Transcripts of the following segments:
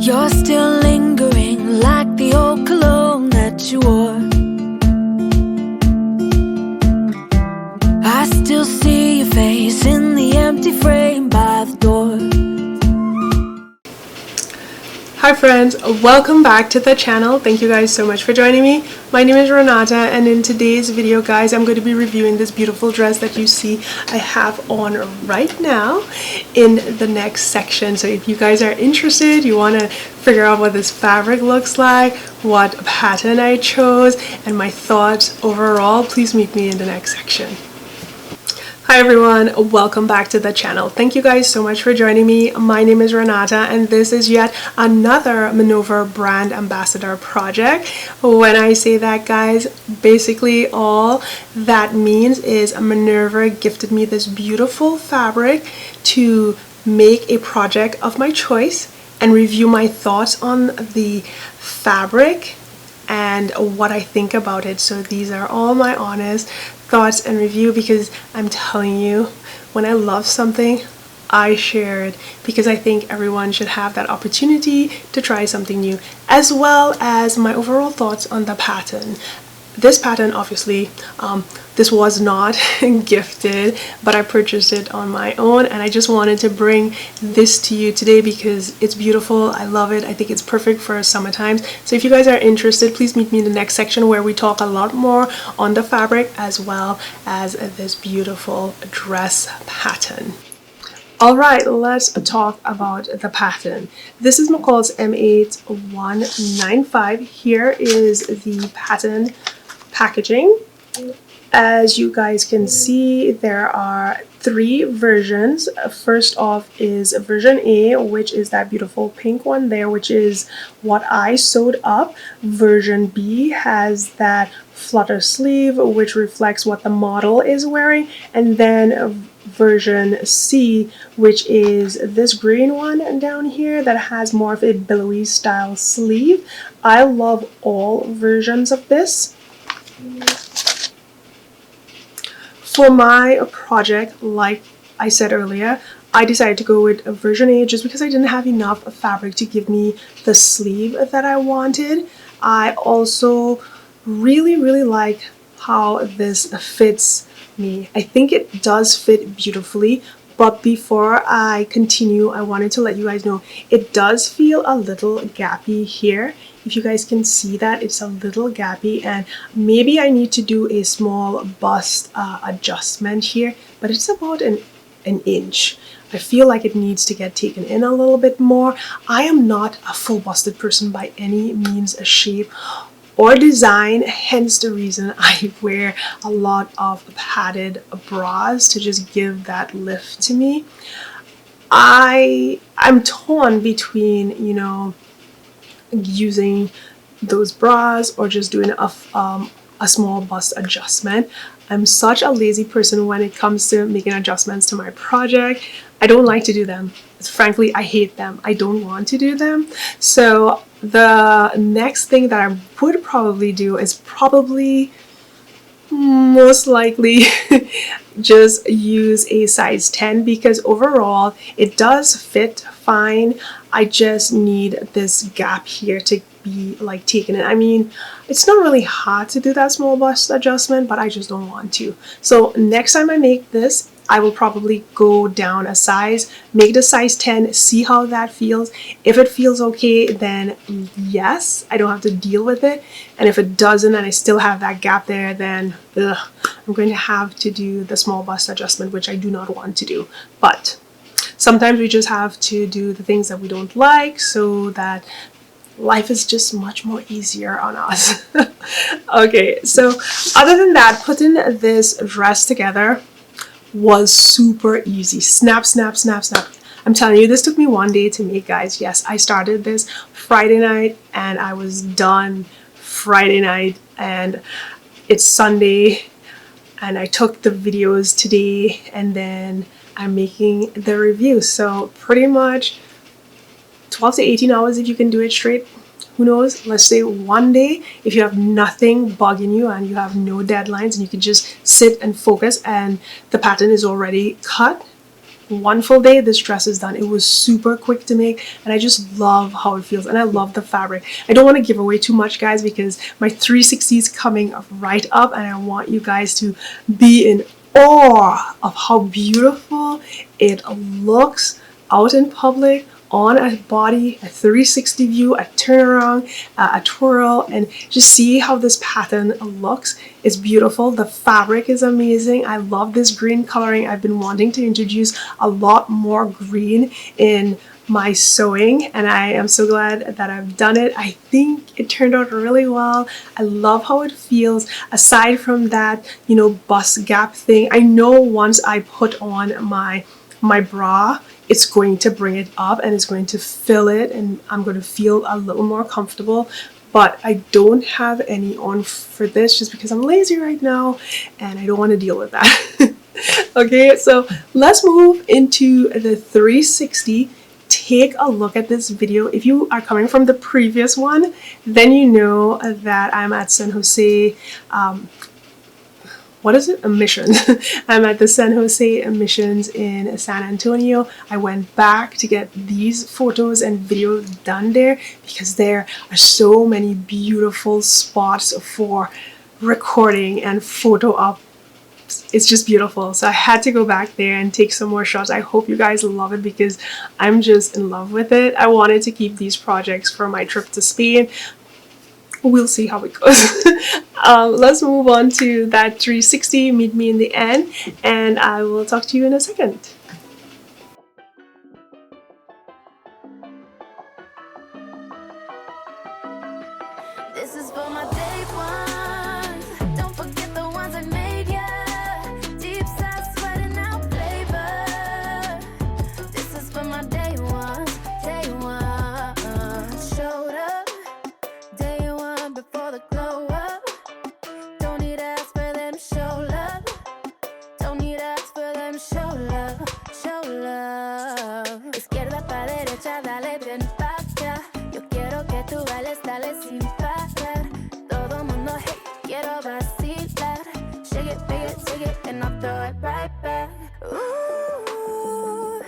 You're still lingering like the old cologne that you wore. I still see your face in the empty frame by the door. Hi friends, welcome back to the channel. Thank you guys so much for joining me. My name is Renata, and in today's video guys, I'm going to be reviewing this beautiful dress that you see I have on right now in the next section. So if you guys are interested, you want to figure out what this fabric looks like, what pattern I chose, and my thoughts overall, please meet me in the next section. Hi everyone, welcome back to the channel. Thank you guys so much for joining me. My name is Renata, and this is yet another Maneuver brand ambassador project. When I say that guys, basically all that means is Maneuver gifted me this beautiful fabric to make a project of my choice and review my thoughts on the fabric and what I think about it. So these are all my honest thoughts and review, because I'm telling you, when I love something, I share it, because I think everyone should have that opportunity to try something new, as well as my overall thoughts on the pattern. This pattern, obviously, this was not gifted, but I purchased it on my own, and I just wanted to bring this to you today because it's beautiful. I love it. I think it's perfect for summertime. So if you guys are interested, please meet me in the next section where we talk a lot more on the fabric as well as this beautiful dress pattern. Alright, let's talk about the pattern. This is McCall's M8194. Here is the pattern packaging. As you guys can see, there are three versions. First off is version A, which is that beautiful pink one there, which is what I sewed up. Version B has that flutter sleeve, which reflects what the model is wearing, and then version C, which is this green one down here that has more of a billowy style sleeve. I love all versions of this. For my project, like I said earlier, I decided to go with version A just because I didn't have enough fabric to give me the sleeve that I wanted. I also really like how this fits me. I think it does fit beautifully, but before I continue, I wanted to let you guys know it does feel a little gappy here. If you guys can see that, it's a little gappy, and maybe I need to do a small bust adjustment here, but it's about an inch. I feel like it needs to get taken in a little bit more. I am not a full busted person by any means, shape, or design, hence the reason I wear a lot of padded bras to just give that lift to me. I'm torn between, you know, using those bras or just doing a small bust adjustment. I'm such a lazy person when it comes to making adjustments to my project. I don't like to do them. Frankly, I hate them. I don't want to do them. So the next thing that I would probably do is most likely just use a size 10, because overall it does fit fine. I just need this gap here to be like taken in. I mean, it's not really hard to do that small bust adjustment, but I just don't want to. So next time I make this, I will probably go down a size, make the size 10, see how that feels. If it feels okay, then yes, I don't have to deal with it. And if it doesn't and I still have that gap there, then I'm going to have to do the small bust adjustment, which I do not want to do. But sometimes we just have to do the things that we don't like so that life is just much more easier on us. Okay, so other than that, putting this dress together was super easy. Snap. I'm telling you, this took me one day to make, guys. Yes, I started this Friday night and I was done Friday night, and it's Sunday, and I took the videos today, and then I'm making the review. So pretty much 12 to 18 hours if you can do it straight. Who knows, let's say one day, if you have nothing bugging you and you have no deadlines and you can just sit and focus and the pattern is already cut, one full day, this dress is done. It was super quick to make, and I just love how it feels, and I love the fabric. I don't want to give away too much, guys, because my 360 is coming right up, and I want you guys to be in awe of how beautiful it looks out in public, on a body, a 360 view, a turnaround, a twirl, and just see how this pattern looks. It's beautiful. The fabric is amazing. I love this green coloring. I've been wanting to introduce a lot more green in my sewing, and I am so glad that I've done it. I think it turned out really well. I love how it feels. Aside from that, you know, bust gap thing, I know once I put on my bra, it's going to bring it up and it's going to fill it, and I'm going to feel a little more comfortable. But I don't have any on for this just because I'm lazy right now and I don't want to deal with that. Okay, so let's move into the 360. Take a look at this video. If you are coming from the previous one, then you know that I'm at San Jose what is it? Emissions. I'm at the San Jose Emissions in San Antonio. I went back to get these photos and videos done there because there are so many beautiful spots for recording and photo up. It's just beautiful. So I had to go back there and take some more shots. I hope you guys love it because I'm just in love with it. I wanted to keep these projects for my trip to Spain. We'll see how it goes. Let's move on to that 360. Meet me in the end, and I will talk to you in a second. This is for my day ones. Don't forget the ones I made ya. Deep side sweating out flavor. This is for my day ones. Day one. Showed up. Day one before the glow up. Don't need ask for them show love. Don't need ask for them show love. Show love. Izquierda pa derecha, dale bien pacha. Yo quiero que tú bailes, dale sin parar. Todo mundo, hey, quiero vacilar. Shake it, and I'll throw it right back. Ooh,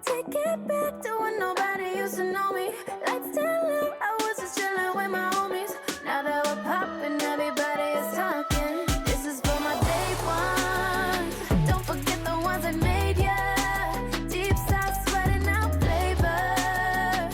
take it back to when nobody used to know me. Lights down low, I was just chilling with my homies. Now that we're popping, everybody is talking. This is for my day ones. Don't forget the ones I made ya. Deep side sweating out flavor.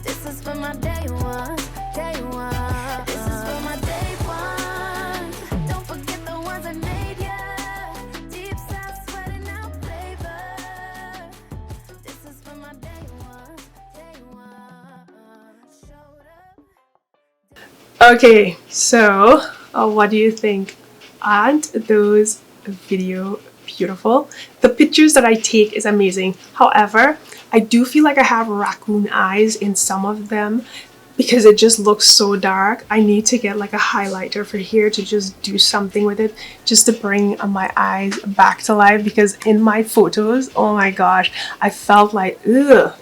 This is for my day ones. Day one. This is for my day ones. Don't forget the ones I made ya. Deep side sweating out flavor. This is for my day ones. Day one. Showed up. Okay, so what do you think? Aren't those video beautiful? The pictures that I take is amazing. However, I do feel like I have raccoon eyes in some of them because it just looks so dark. I need to get like a highlighter for here to just do something with it, just to bring my eyes back to life, because in my photos, oh my gosh, I felt like, ugh,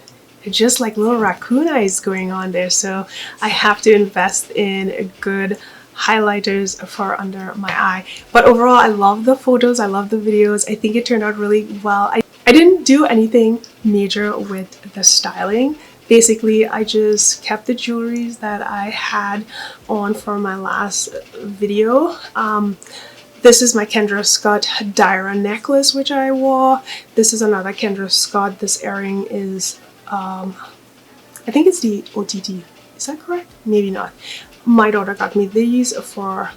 just like little raccoon eyes going on there. So I have to invest in good highlighters for under my eye. But overall, I love the photos, I love the videos. I think it turned out really well. I didn't do anything major with the styling. Basically, I just kept the jewelries that I had on for my last video. This is my Kendra Scott Dyra necklace, which I wore. This is another Kendra Scott. This earring is I think it's the OTT. Is that correct? Maybe not. My daughter got me these for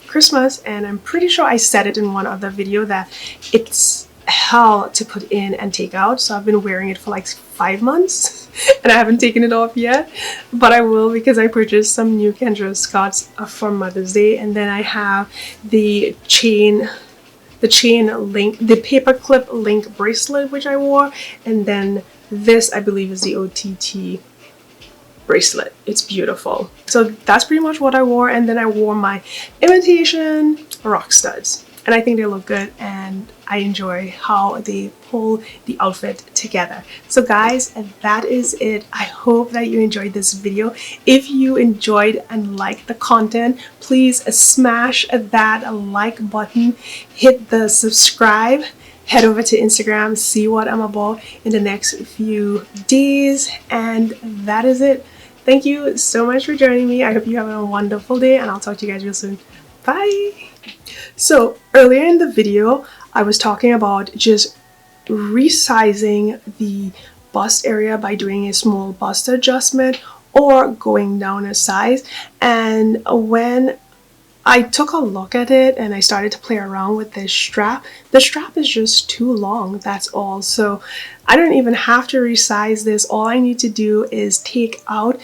Christmas, and I'm pretty sure I said it in one other video that it's hell to put in and take out. So I've been wearing it for like 5 months and I haven't taken it off yet, but I will because I purchased some new Kendra Scotts for Mother's Day. And then I have the chain link, the paperclip link bracelet, which I wore, and then this I believe is the OTT bracelet. It's beautiful. So that's pretty much what I wore, and then I wore my imitation rock studs, and I think they look good and I enjoy how they pull the outfit together. So guys, that is it. I hope that you enjoyed this video. If you enjoyed and liked the content, please smash that like button, hit the subscribe, head over to Instagram, see what I'm about in the next few days. And that is it. Thank you so much for joining me. I hope you have a wonderful day, and I'll talk to you guys real soon. Bye. So earlier in the video, I was talking about just resizing the bust area by doing a small bust adjustment or going down a size. And when I took a look at it and I started to play around with this strap, the strap is just too long, that's all. So I don't even have to resize this. All I need to do is take out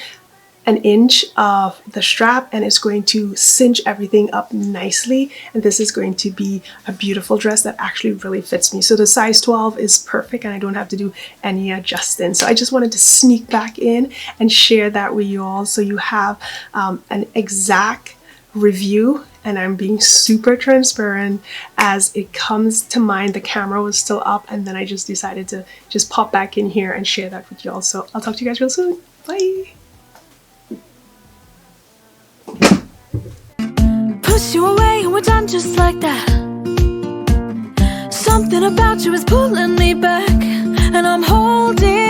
an inch of the strap, and it's going to cinch everything up nicely, and this is going to be a beautiful dress that actually really fits me. So the size 12 is perfect, and I don't have to do any adjusting. So I just wanted to sneak back in and share that with you all, so you have an exact review, and I'm being super transparent as it comes to mind. The camera was still up, and then I just decided to just pop back in here and share that with you all. So I'll talk to you guys real soon. Bye. Push you away and we're done just like that. Something about you is pulling me back, and I'm holding